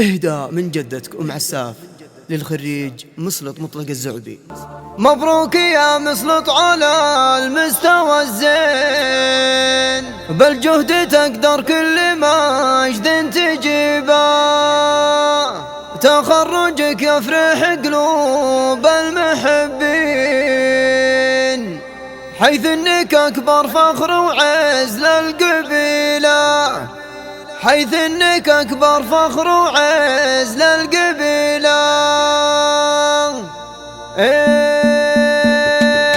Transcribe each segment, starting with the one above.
اهداء من جدتك أم عساف للخريج مسلط مطلق الزعبي. مبروك يا مسلط على المستوى الزين، بالجهد تقدر كل مجد تجيبه، تخرجك يفرح قلوب المحبين، حيث انك اكبر فخر وعز للقبيله، حيث انك اكبر فخر وعز للقبيله.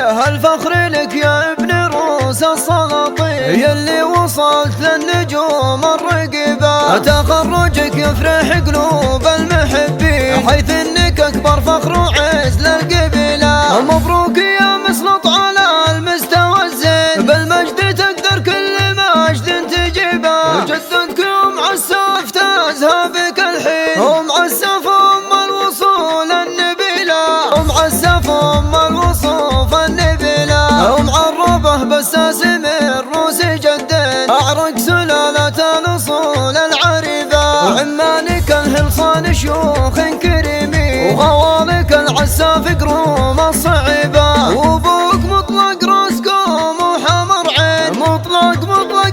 هالفخر لك يا ابن روس السلاطين، يلي وصلت للنجوم الرقيبه، تخرجك يفرح قلوب المحبين، حيث انك اكبر فخر وعز للقبيله. مبروك يا مسلط على المستوى الزين، بالمجد تقدر كل مجد تجيبه، جدتك ام عساف تازها بك الحين، ام عساف ام الوصول النبيله، ام عساف ام الوصوف النبيله، ام عربه بساس من روس جد، اعرق سلاله الاصول العريبه، وعمانك الهلصان شيوخ كريمين، وغوالك العساف قروم الصعيبه، وابوك مطلق راس قوم وحمر عين، مطلق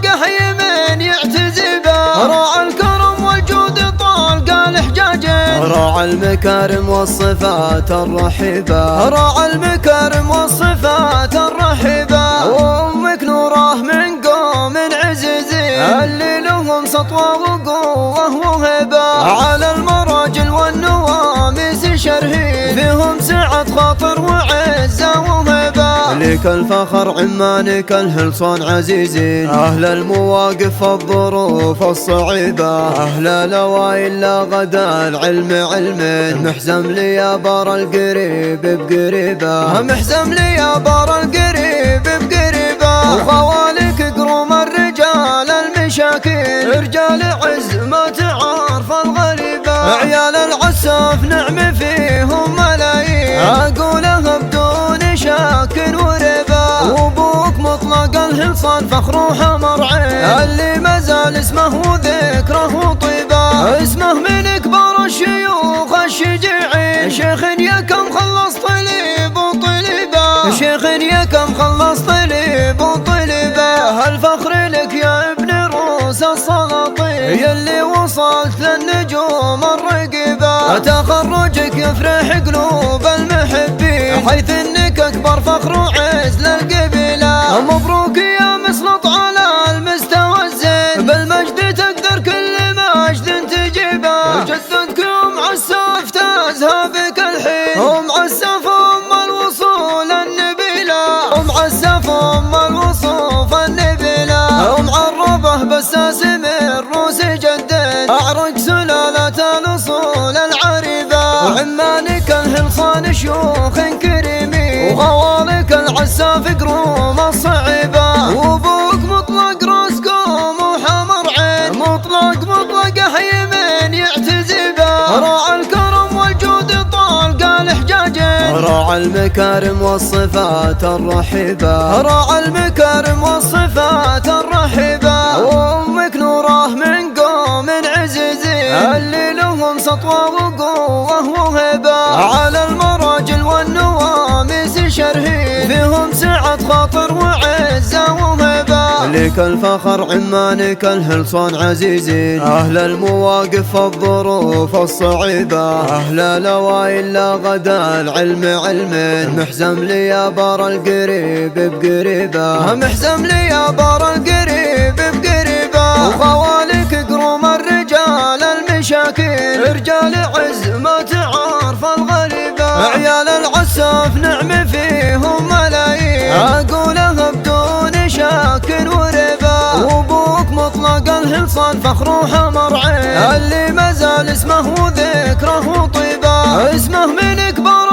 حي من يعتزبه، راعى الكرم والجود طالق الحجاجين، راعى المكارم والصفات الرحيبه، راعى المكارم والصفات الرحيبه، وامك نوره من قوم عزيزين، اللي لهم سطوه وقوه وهبه، على المراجل والنواميس شرهين، فيهم سعة خاطر وعزه وهبه، لك الفخر عمانك الهلصان عزيزين، اهل المواقف الظروف الصعيبه، اهل الاوائل لا غدا العلم علمين، محزم لي يا بار القريب بقريبه، محزم لي يا بار القريب بقريبه، وخوالك قروم الرجال المشاكين، رجال عز ما تعرف الغريبه، عيال العساف نعم فيهم ملايين، اقولها بدون شك وريبه، وابوك مطلق الهلصان فخر وحمر عين، اللي مازال اسمه وذكره وطيبه، اسمه من كبار الشيوخ الشجاعين، شيخ يا كم خلص طليب وطليبه، شيخ يا كم خلص طليب وطليبه، هالفخر لك يا ابن روس السلاطين، يلي وصلت للنجوم الرقيبه، تخرجك يفرح قلوب المحبين، حيث انك اكبر فخر وعز للقبيله. مبروك يا مسلط على المستوى الزين، بالمجد تقدر كل مجد تجيبه، جدتك ام عساف تازها بك الحين، ام عساف ام الوصول النبيله، ام عساف ام الوصوف النبيله، ام عربه بساس من روس جد، اعرق سلاله الاصول العريبه، وعمانك الهلصان شيوخ كريمين، وغوالك العساف قروم الصعيبه، وابوك مطلق راس قوم وحمر عين، مطلق حي من يعتزبه، راعى الكرم والجود طالق الحجاجين، راعى المكارم والصفات الرحيبه، راعى المكارم والصفات الرحيبه، وامك نوره من قوم عزيزين، اللي لهم سطوه وقوه وهبه، على المراجل والنواميس شرهين، فيهم سعة خاطر وعزه وهبه، لك الفخر عمانك الهلصان عزيزين، اهل المواقف الظروف الصعيبه، اهل الاوائل لا غدا العلم علمين، محزم لي يا بار القريب بقريبه، محزم لي يا بار القريب بقريبه، وخوالك قروم الرجال المشاكين، رجال عز ما تعرف الغريبه، عيال العساف نعم فيهم ملايين، اقولها بدون شك وريبه، وابوك مطلق الهلصان فخر وحمر عين، اللي مازال اسمه وذكره وطيبه، اسمه من كبار